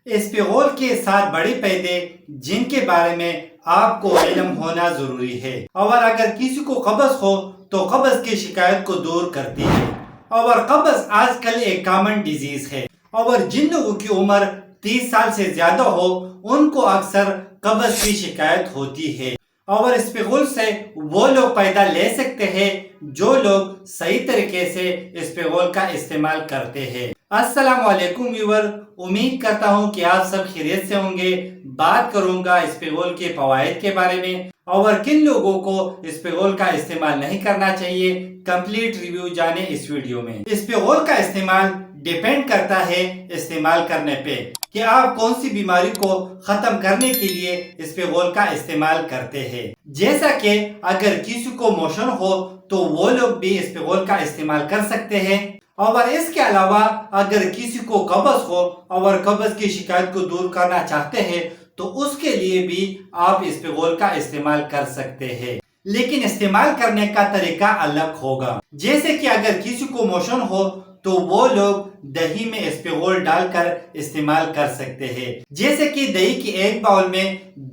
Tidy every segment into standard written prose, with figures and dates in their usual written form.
اسپغول کے 7 بڑے پیدے جن کے بارے میں آپ کو علم ہونا ضروری ہے، اور اگر کسی کو قبض ہو تو قبض کی شکایت کو دور کرتی ہے۔ اور قبض آج کل ایک کامن ڈیزیز ہے، اور جن لوگوں کی عمر 30 سال سے زیادہ ہو ان کو اکثر قبض کی شکایت ہوتی ہے۔ اور اسپغول سے وہ لوگ پیدا لے سکتے ہیں جو لوگ صحیح طریقے سے اسپغول کا استعمال کرتے ہیں۔ السلام علیکم ویور، امید کرتا ہوں کہ آپ سب خیریت سے ہوں گے۔ بات کروں گا اسپغول کے فوائد کے بارے میں اور کن لوگوں کو اسپغول کا استعمال نہیں کرنا چاہیے۔ کمپلیٹ ریویو جانیں اس ویڈیو میں۔ اسپغول کا استعمال ڈیپینڈ کرتا ہے استعمال کرنے پہ کہ آپ کون سی بیماری کو ختم کرنے کے لیے اسپغول کا استعمال کرتے ہیں۔ جیسا کہ اگر کسی کو موشن ہو تو وہ لوگ بھی اسپغول کا استعمال کر سکتے ہیں، اور اس کے علاوہ اگر کسی کو قبض ہو اور قبض کی شکایت کو دور کرنا چاہتے ہیں تو اس کے لیے بھی آپ اسپغول کا استعمال کر سکتے ہیں، لیکن استعمال کرنے کا طریقہ الگ ہوگا۔ جیسے کہ اگر کسی کو موشن ہو تو وہ لوگ دہی میں اسپغول ڈال کر استعمال کر سکتے ہیں، جیسے کہ دہی کی ایک باؤل میں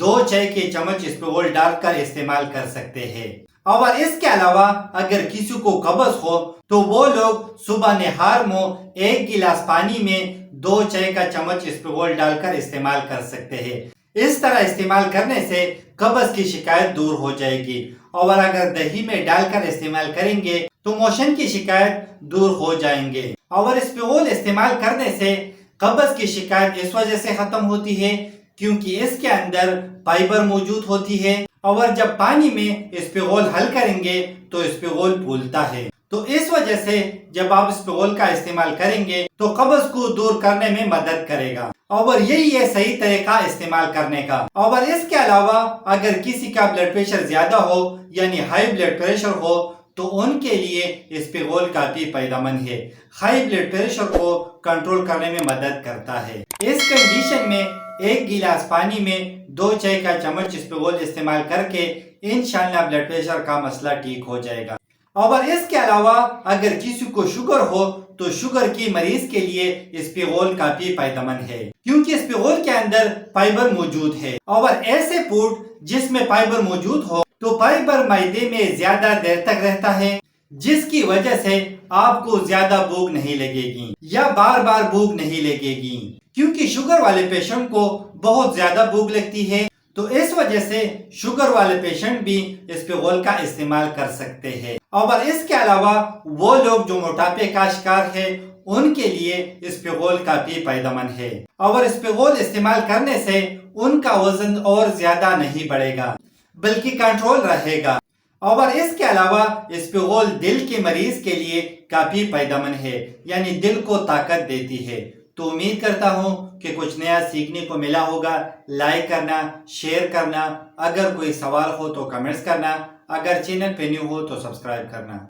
2 چائے کے چمچ اسپغول ڈال کر استعمال کر سکتے ہیں۔ اور اس کے علاوہ اگر کسی کو قبض ہو تو وہ لوگ صبح نہار میں 1 گلاس پانی میں 2 چائے کا چمچ اسپغول ڈال کر استعمال کر سکتے ہیں۔ اس طرح استعمال کرنے سے قبض کی شکایت دور ہو جائے گی، اور اگر دہی میں ڈال کر استعمال کریں گے تو موشن کی شکایت دور ہو جائیں گے۔ اور اسپغول استعمال کرنے سے قبض کی شکایت اس وجہ سے ختم ہوتی ہے کیونکہ اس کے اندر فائبر موجود ہوتی ہے، اور جب پانی میں اسپغول حل کریں گے تو اسپغول پھولتا ہے، تو اس وجہ سے جب آپ اسپغول کا استعمال کریں گے تو قبض کو دور کرنے میں مدد کرے گا، اور یہی ہے صحیح طریقہ استعمال کرنے کا۔ اور اس کے علاوہ اگر کسی کا بلڈ پریشر زیادہ ہو یعنی ہائی بلڈ پریشر ہو تو ان کے لیے اسپغول کافی فائدہ مند ہے، ہائی بلڈ پریشر کو کنٹرول کرنے میں مدد کرتا ہے۔ اس کنڈیشن میں 1 گلاس پانی میں 2 چائے کا چمچ اسپغول استعمال کر کے انشاءاللہ بلڈ پریشر کا مسئلہ ٹھیک ہو جائے گا۔ اور اس کے علاوہ اگر کسی کو شوگر ہو تو شوگر کی مریض کے لیے اسپغول کافی فائدہ مند ہے، کیونکہ اسپغول کے اندر فائبر موجود ہے، اور ایسے فوڈ جس میں فائبر موجود ہو تو فائبر معدے میں زیادہ دیر تک رہتا ہے، جس کی وجہ سے آپ کو زیادہ بھوک نہیں لگے گی یا بار بار بھوک نہیں لگے گی، کیونکہ شوگر والے پیشنٹ کو بہت زیادہ بھوک لگتی ہے، تو اس وجہ سے شوگر والے پیشنٹ بھی اسپغول کا استعمال کر سکتے ہیں۔ اور اس کے علاوہ وہ لوگ جو موٹاپے کا شکار ہے ان کے لیے اسپغول کافی فائدہ مند ہے، اور اسپغول استعمال کرنے سے ان کا وزن اور زیادہ نہیں بڑھے گا بلکہ کنٹرول رہے گا۔ اور اس کے علاوہ اسپغول دل کے مریض کے لیے کافی فائدہ مند ہے، یعنی دل کو طاقت دیتی ہے۔ تو امید کرتا ہوں کہ کچھ نیا سیکھنے کو ملا ہوگا۔ لائک کرنا، شیئر کرنا، اگر کوئی سوال ہو تو کمنٹس کرنا، اگر چینل پہ نیو ہو تو سبسکرائب کرنا۔